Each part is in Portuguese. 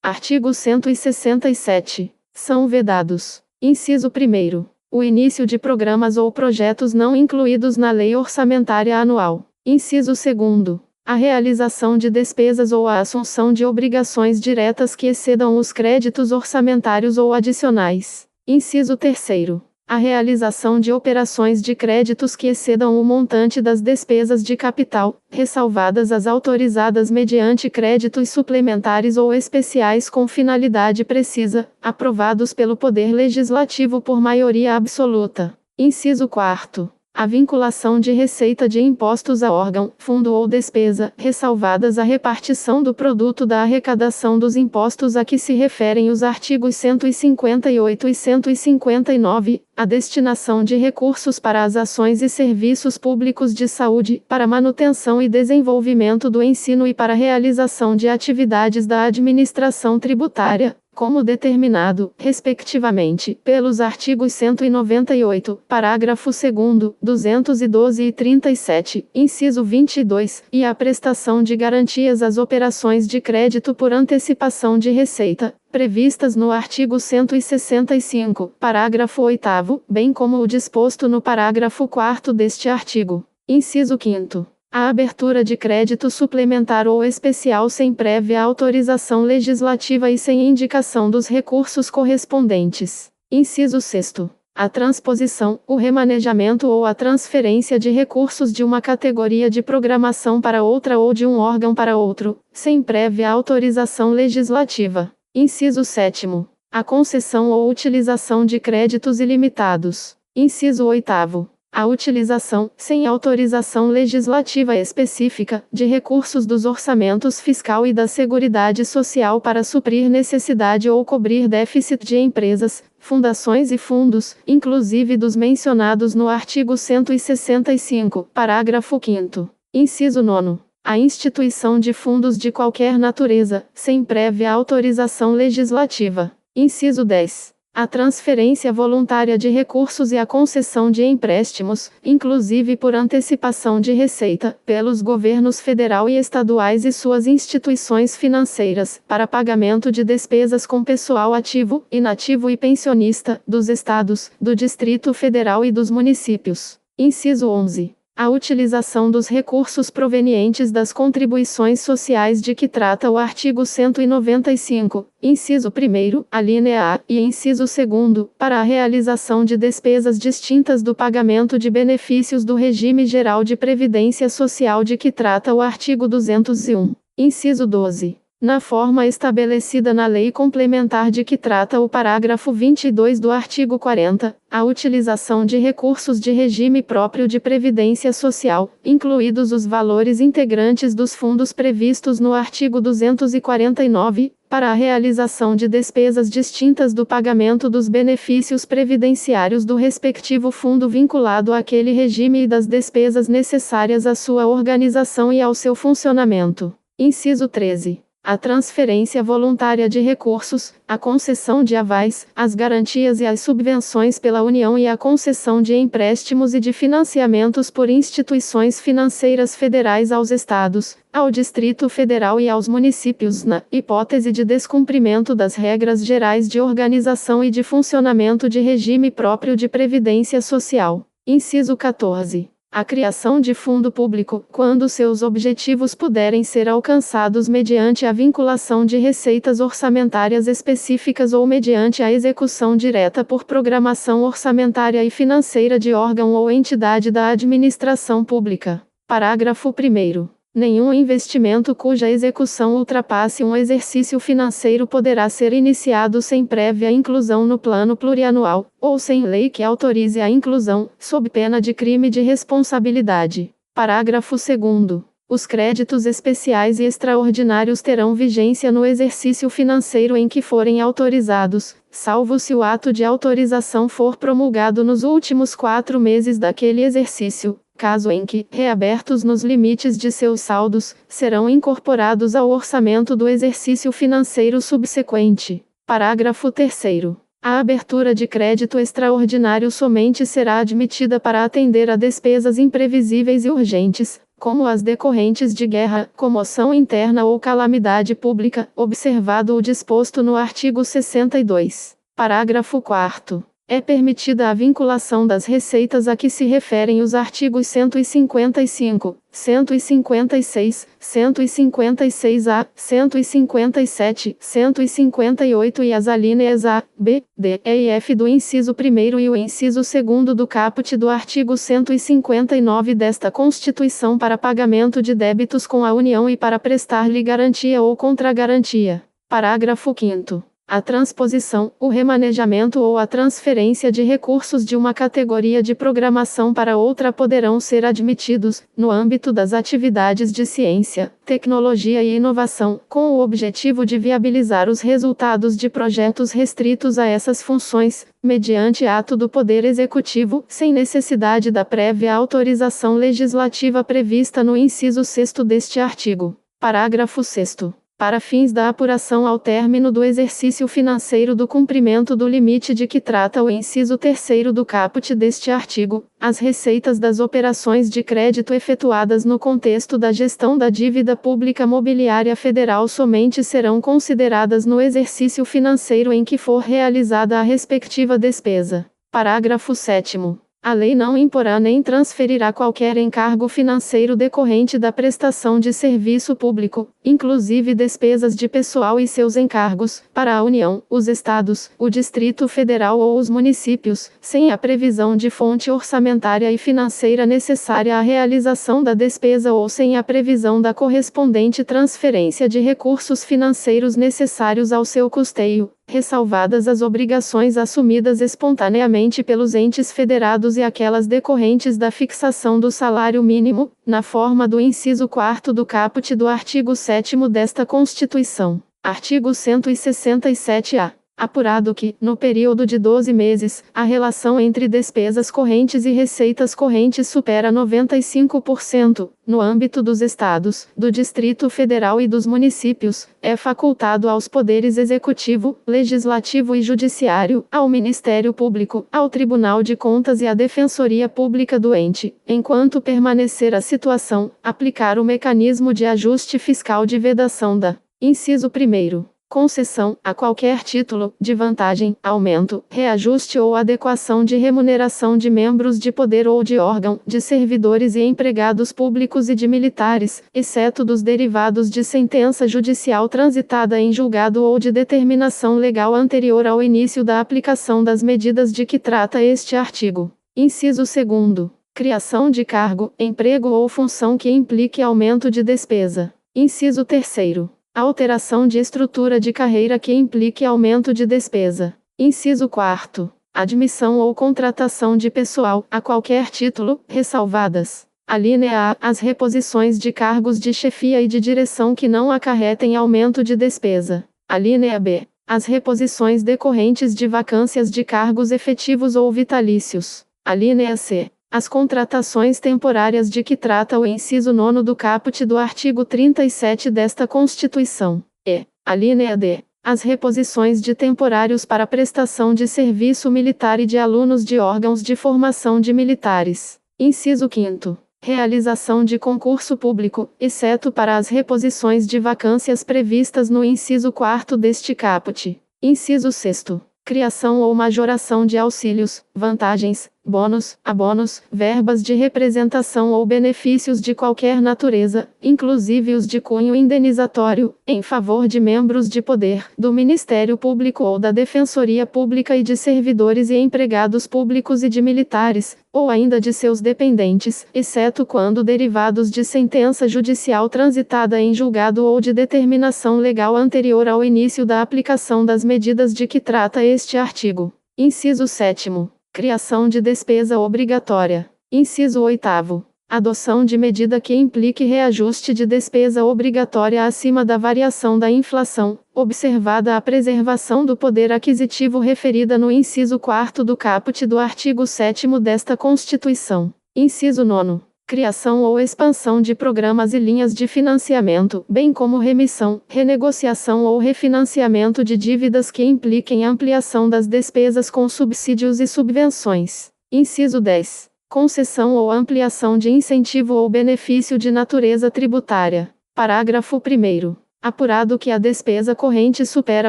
Artigo 167. São vedados: inciso 1º, o início de programas ou projetos não incluídos na Lei Orçamentária Anual. Inciso 2º, a realização de despesas ou a assunção de obrigações diretas que excedam os créditos orçamentários ou adicionais. Inciso 3º, a realização de operações de créditos que excedam o montante das despesas de capital, ressalvadas as autorizadas mediante créditos suplementares ou especiais com finalidade precisa, aprovados pelo Poder Legislativo por maioria absoluta. Inciso 4º, a vinculação de receita de impostos a órgão, fundo ou despesa, ressalvadas a repartição do produto da arrecadação dos impostos a que se referem os artigos 158 e 159, a destinação de recursos para as ações e serviços públicos de saúde, para manutenção e desenvolvimento do ensino e para realização de atividades da administração tributária, como determinado, respectivamente, pelos artigos 198, parágrafo 2º, 212 e 37, inciso 22, e a prestação de garantias às operações de crédito por antecipação de receita, previstas no artigo 165, parágrafo 8º, bem como o disposto no parágrafo 4º deste artigo. Inciso 5º. A abertura de crédito suplementar ou especial sem prévia autorização legislativa e sem indicação dos recursos correspondentes. Inciso 6º. A transposição, o remanejamento ou a transferência de recursos de uma categoria de programação para outra ou de um órgão para outro, sem prévia autorização legislativa. Inciso 7º. A concessão ou utilização de créditos ilimitados. Inciso 8º. A utilização, sem autorização legislativa específica, de recursos dos orçamentos fiscal e da Seguridade Social para suprir necessidade ou cobrir déficit de empresas, fundações e fundos, inclusive dos mencionados no artigo 165, parágrafo 5º. Inciso 9º. A instituição de fundos de qualquer natureza, sem prévia autorização legislativa. Inciso 10. A transferência voluntária de recursos e a concessão de empréstimos, inclusive por antecipação de receita, pelos governos federal e estaduais e suas instituições financeiras, para pagamento de despesas com pessoal ativo, inativo e pensionista, dos estados, do Distrito Federal e dos municípios. Inciso 11. A utilização dos recursos provenientes das contribuições sociais de que trata o artigo 195, inciso 1º, alínea A, e inciso 2º, para a realização de despesas distintas do pagamento de benefícios do regime geral de previdência social de que trata o artigo 201. Inciso 12. Na forma estabelecida na lei complementar de que trata o parágrafo 22 do artigo 40, a utilização de recursos de regime próprio de previdência social, incluídos os valores integrantes dos fundos previstos no artigo 249, para a realização de despesas distintas do pagamento dos benefícios previdenciários do respectivo fundo vinculado àquele regime e das despesas necessárias à sua organização e ao seu funcionamento. Inciso 13. A transferência voluntária de recursos, a concessão de avais, as garantias e as subvenções pela União e a concessão de empréstimos e de financiamentos por instituições financeiras federais aos estados, ao Distrito Federal e aos municípios na hipótese de descumprimento das regras gerais de organização e de funcionamento de regime próprio de previdência social. Inciso 14. A criação de fundo público, quando seus objetivos puderem ser alcançados mediante a vinculação de receitas orçamentárias específicas ou mediante a execução direta por programação orçamentária e financeira de órgão ou entidade da administração pública. Parágrafo 1º. Nenhum investimento cuja execução ultrapasse um exercício financeiro poderá ser iniciado sem prévia inclusão no plano plurianual, ou sem lei que autorize a inclusão, sob pena de crime de responsabilidade. Parágrafo 2º. Os créditos especiais e extraordinários terão vigência no exercício financeiro em que forem autorizados, salvo se o ato de autorização for promulgado nos últimos 4 meses daquele exercício. Caso em que, reabertos nos limites de seus saldos, serão incorporados ao orçamento do exercício financeiro subsequente. Parágrafo 3º. A abertura de crédito extraordinário somente será admitida para atender a despesas imprevisíveis e urgentes, como as decorrentes de guerra, comoção interna ou calamidade pública, observado o disposto no artigo 62. Parágrafo 4º. É permitida a vinculação das receitas a que se referem os artigos 155, 156, 156-A, 157, 158 e as alíneas A, B, D, E e F do inciso 1º e o inciso 2º do caput do artigo 159 desta Constituição para pagamento de débitos com a União e para prestar-lhe garantia ou contragarantia. Parágrafo 5º. A transposição, o remanejamento ou a transferência de recursos de uma categoria de programação para outra poderão ser admitidos, no âmbito das atividades de ciência, tecnologia e inovação, com o objetivo de viabilizar os resultados de projetos restritos a essas funções, mediante ato do Poder Executivo, sem necessidade da prévia autorização legislativa prevista no inciso 6º deste artigo. Parágrafo 6º. Para fins da apuração ao término do exercício financeiro do cumprimento do limite de que trata o inciso 3º do caput deste artigo, as receitas das operações de crédito efetuadas no contexto da gestão da dívida pública mobiliária federal somente serão consideradas no exercício financeiro em que for realizada a respectiva despesa. Parágrafo 7º. A lei não imporá nem transferirá qualquer encargo financeiro decorrente da prestação de serviço público, inclusive despesas de pessoal e seus encargos, para a União, os Estados, o Distrito Federal ou os municípios, sem a previsão de fonte orçamentária e financeira necessária à realização da despesa ou sem a previsão da correspondente transferência de recursos financeiros necessários ao seu custeio, ressalvadas as obrigações assumidas espontaneamente pelos entes federados e aquelas decorrentes da fixação do salário mínimo, na forma do inciso 4º do caput do artigo 7º desta Constituição. Artigo 167-A. Apurado que, no período de 12 meses, a relação entre despesas correntes e receitas correntes supera 95%, no âmbito dos Estados, do Distrito Federal e dos municípios, é facultado aos poderes Executivo, Legislativo e Judiciário, ao Ministério Público, ao Tribunal de Contas e à Defensoria Pública do ente, enquanto permanecer a situação, aplicar o mecanismo de ajuste fiscal de vedação da inciso 1º. Concessão, a qualquer título, de vantagem, aumento, reajuste ou adequação de remuneração de membros de poder ou de órgão, de servidores e empregados públicos e de militares, exceto dos derivados de sentença judicial transitada em julgado ou de determinação legal anterior ao início da aplicação das medidas de que trata este artigo. Inciso 2º. Criação de cargo, emprego ou função que implique aumento de despesa. Inciso 3º. Alteração de estrutura de carreira que implique aumento de despesa. Inciso 4º. Admissão ou contratação de pessoal, a qualquer título, ressalvadas. Alínea A. As reposições de cargos de chefia e de direção que não acarretem aumento de despesa. Alínea B. As reposições decorrentes de vacâncias de cargos efetivos ou vitalícios. Alínea C. As contratações temporárias de que trata o inciso 9º do caput do artigo 37 desta Constituição. E. Alínea D. As reposições de temporários para prestação de serviço militar e de alunos de órgãos de formação de militares. Inciso 5º. Realização de concurso público, exceto para as reposições de vacâncias previstas no inciso 4º deste caput. Inciso 6º. Criação ou majoração de auxílios, vantagens, bônus, abonos, verbas de representação ou benefícios de qualquer natureza, inclusive os de cunho indenizatório, em favor de membros de poder, do Ministério Público ou da Defensoria Pública e de servidores e empregados públicos e de militares, ou ainda de seus dependentes, exceto quando derivados de sentença judicial transitada em julgado ou de determinação legal anterior ao início da aplicação das medidas de que trata este artigo. Inciso 7º. Criação de despesa obrigatória. Inciso 8º. Adoção de medida que implique reajuste de despesa obrigatória acima da variação da inflação, observada a preservação do poder aquisitivo referida no inciso 4º do caput do artigo 7º desta Constituição. Inciso 9º. Criação ou expansão de programas e linhas de financiamento, bem como remissão, renegociação ou refinanciamento de dívidas que impliquem ampliação das despesas com subsídios e subvenções. Inciso 10. concessão ou ampliação de incentivo ou benefício de natureza tributária. Parágrafo 1º. Apurado que a despesa corrente supera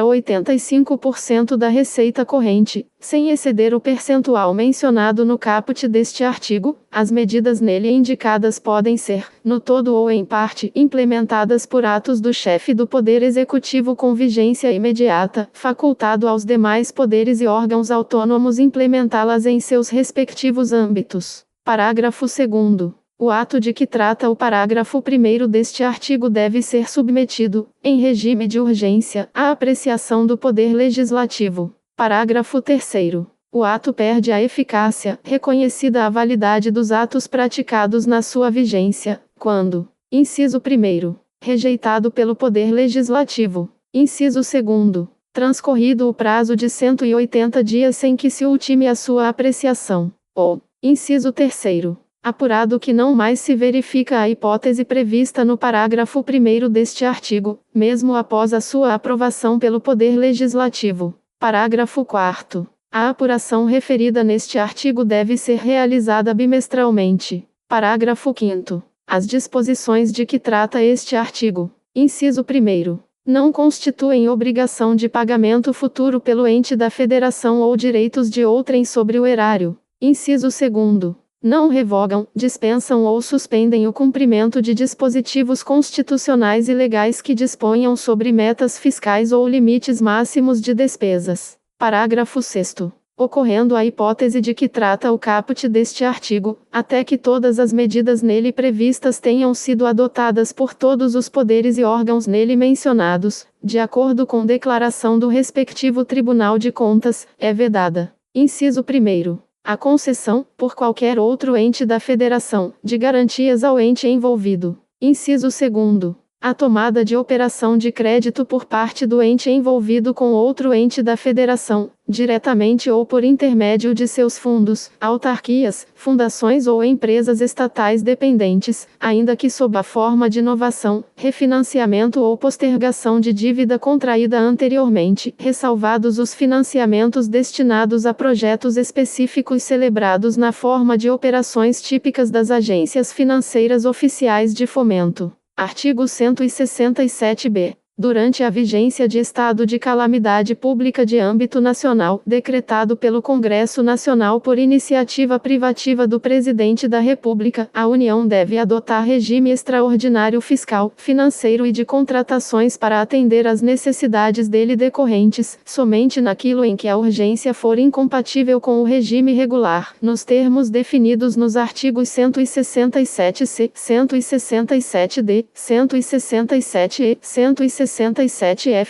85% da receita corrente, sem exceder o percentual mencionado no caput deste artigo, as medidas nele indicadas podem ser, no todo ou em parte, implementadas por atos do chefe do Poder Executivo com vigência imediata, facultado aos demais poderes e órgãos autônomos implementá-las em seus respectivos âmbitos. Parágrafo 2º. O ato de que trata o parágrafo 1º deste artigo deve ser submetido, em regime de urgência, à apreciação do Poder Legislativo. Parágrafo 3º. O ato perde a eficácia, reconhecida a validade dos atos praticados na sua vigência, quando: inciso 1º, rejeitado pelo Poder Legislativo. Inciso 2º, transcorrido o prazo de 180 dias sem que se ultime a sua apreciação. Ou, inciso 3º, apurado que não mais se verifica a hipótese prevista no parágrafo 1º deste artigo, mesmo após a sua aprovação pelo Poder Legislativo. Parágrafo 4º. A apuração referida neste artigo deve ser realizada bimestralmente. Parágrafo 5º. As disposições de que trata este artigo, inciso 1º, não constituem obrigação de pagamento futuro pelo ente da federação ou direitos de outrem sobre o erário. Inciso 2º. Não revogam, dispensam ou suspendem o cumprimento de dispositivos constitucionais e legais que disponham sobre metas fiscais ou limites máximos de despesas. Parágrafo 6º. Ocorrendo a hipótese de que trata o caput deste artigo, até que todas as medidas nele previstas tenham sido adotadas por todos os poderes e órgãos nele mencionados, de acordo com declaração do respectivo Tribunal de Contas, é vedada. Inciso 1º. A concessão, por qualquer outro ente da federação, de garantias ao ente envolvido. Inciso 2º. A tomada de operação de crédito por parte do ente envolvido com outro ente da federação, diretamente ou por intermédio de seus fundos, autarquias, fundações ou empresas estatais dependentes, ainda que sob a forma de novação, refinanciamento ou postergação de dívida contraída anteriormente, ressalvados os financiamentos destinados a projetos específicos celebrados na forma de operações típicas das agências financeiras oficiais de fomento. Artigo 167-B. Durante a vigência de estado de calamidade pública de âmbito nacional, decretado pelo Congresso Nacional por iniciativa privativa do Presidente da República, a União deve adotar regime extraordinário fiscal, financeiro e de contratações para atender às necessidades dele decorrentes, somente naquilo em que a urgência for incompatível com o regime regular, nos termos definidos nos artigos 167-C, 167-D, 167-E, 167-F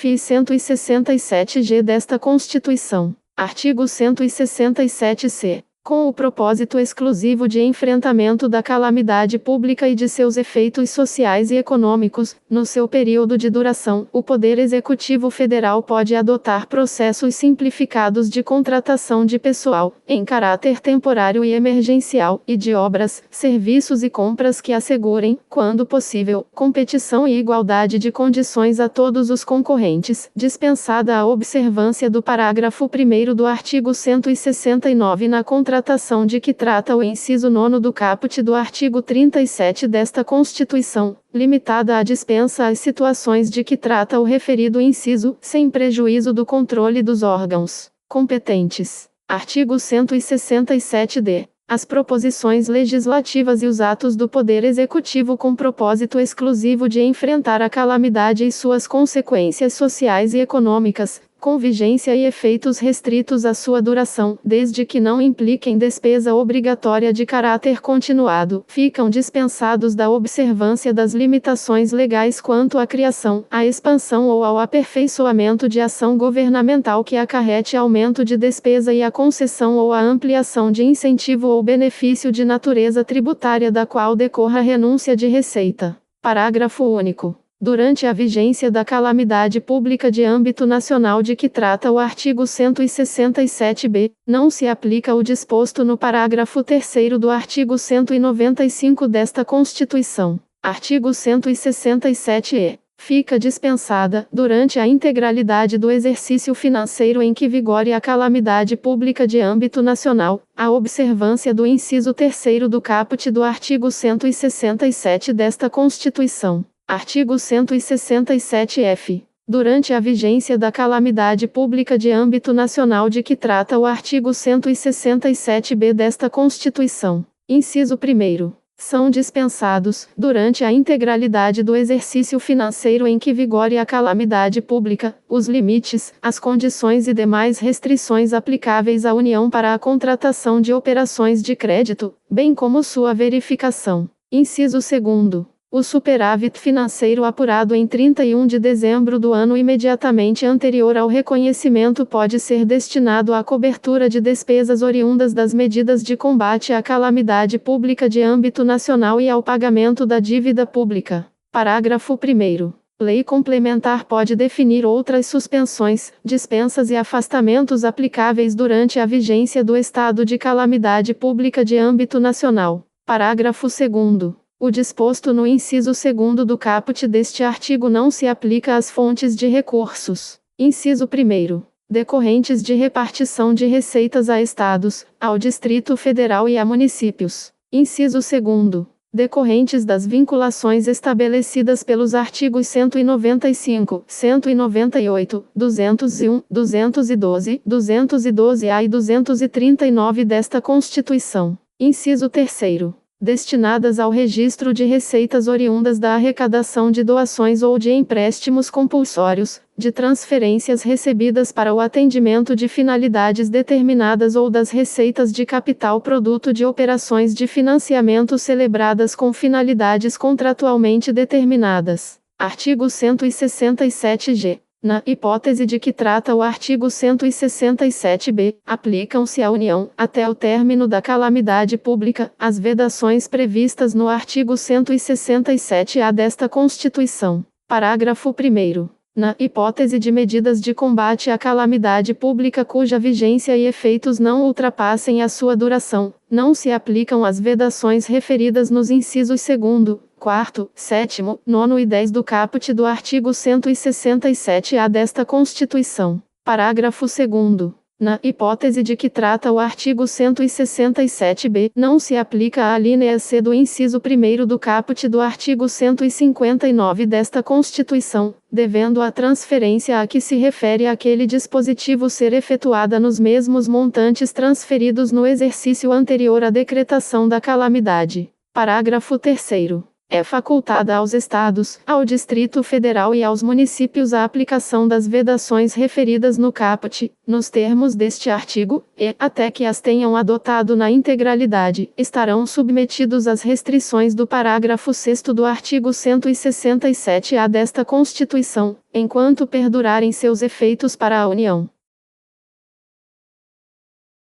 e 167-G desta Constituição. Artigo 167-C. Com o propósito exclusivo de enfrentamento da calamidade pública e de seus efeitos sociais e econômicos, no seu período de duração, o Poder Executivo Federal pode adotar processos simplificados de contratação de pessoal, em caráter temporário e emergencial, e de obras, serviços e compras que assegurem, quando possível, competição e igualdade de condições a todos os concorrentes, dispensada a observância do parágrafo 1º do artigo 169 na contratação de que trata o inciso 9º do caput do artigo 37 desta Constituição, limitada a dispensa às situações de que trata o referido inciso, sem prejuízo do controle dos órgãos competentes. Artigo 167-D. As proposições legislativas e os atos do Poder Executivo com propósito exclusivo de enfrentar a calamidade e suas consequências sociais e econômicas, com vigência e efeitos restritos à sua duração, desde que não impliquem despesa obrigatória de caráter continuado, ficam dispensados da observância das limitações legais quanto à criação, à expansão ou ao aperfeiçoamento de ação governamental que acarrete aumento de despesa e a concessão ou a ampliação de incentivo ou benefício de natureza tributária da qual decorra renúncia de receita. Parágrafo único. Durante a vigência da calamidade pública de âmbito nacional de que trata o artigo 167-B, não se aplica o disposto no parágrafo 3º do artigo 195 desta Constituição. Artigo 167-E. fica dispensada, durante a integralidade do exercício financeiro em que vigore a calamidade pública de âmbito nacional, a observância do inciso 3º do caput do artigo 167 desta Constituição. Artigo 167-F. Durante a vigência da calamidade pública de âmbito nacional de que trata o artigo 167-B desta Constituição. Inciso 1º. São dispensados, durante a integralidade do exercício financeiro em que vigore a calamidade pública, os limites, as condições e demais restrições aplicáveis à União para a contratação de operações de crédito, bem como sua verificação. Inciso 2º. O superávit financeiro apurado em 31 de dezembro do ano imediatamente anterior ao reconhecimento pode ser destinado à cobertura de despesas oriundas das medidas de combate à calamidade pública de âmbito nacional e ao pagamento da dívida pública. Parágrafo 1º. Lei complementar pode definir outras suspensões, dispensas e afastamentos aplicáveis durante a vigência do estado de calamidade pública de âmbito nacional. Parágrafo 2º. O disposto no inciso 2º do caput deste artigo não se aplica às fontes de recursos. Inciso 1º. Decorrentes de repartição de receitas a estados, ao Distrito Federal e a municípios. Inciso 2º. Decorrentes das vinculações estabelecidas pelos artigos 195, 198, 201, 212, 212-A e 239 desta Constituição. Inciso 3º. Destinadas ao registro de receitas oriundas da arrecadação de doações ou de empréstimos compulsórios, de transferências recebidas para o atendimento de finalidades determinadas ou das receitas de capital produto de operações de financiamento celebradas com finalidades contratualmente determinadas. Artigo 167-G. Na hipótese de que trata o artigo 167-B, aplicam-se à União, até o término da calamidade pública, as vedações previstas no artigo 167-A desta Constituição. Parágrafo 1º. Na hipótese de medidas de combate à calamidade pública cuja vigência e efeitos não ultrapassem a sua duração, não se aplicam as vedações referidas nos incisos 2º, 4º, 7º, 9º e 10 do caput do artigo 167-A desta Constituição. Parágrafo 2º. Na hipótese de que trata o artigo 167-B, não se aplica a alínea C do inciso 1º do caput do artigo 159 desta Constituição, devendo a transferência a que se refere aquele dispositivo ser efetuada nos mesmos montantes transferidos no exercício anterior à decretação da calamidade. Parágrafo 3º. É facultada aos Estados, ao Distrito Federal e aos municípios a aplicação das vedações referidas no caput, nos termos deste artigo, e, até que as tenham adotado na integralidade, estarão submetidos às restrições do parágrafo 6º do artigo 167-A desta Constituição, enquanto perdurarem seus efeitos para a União.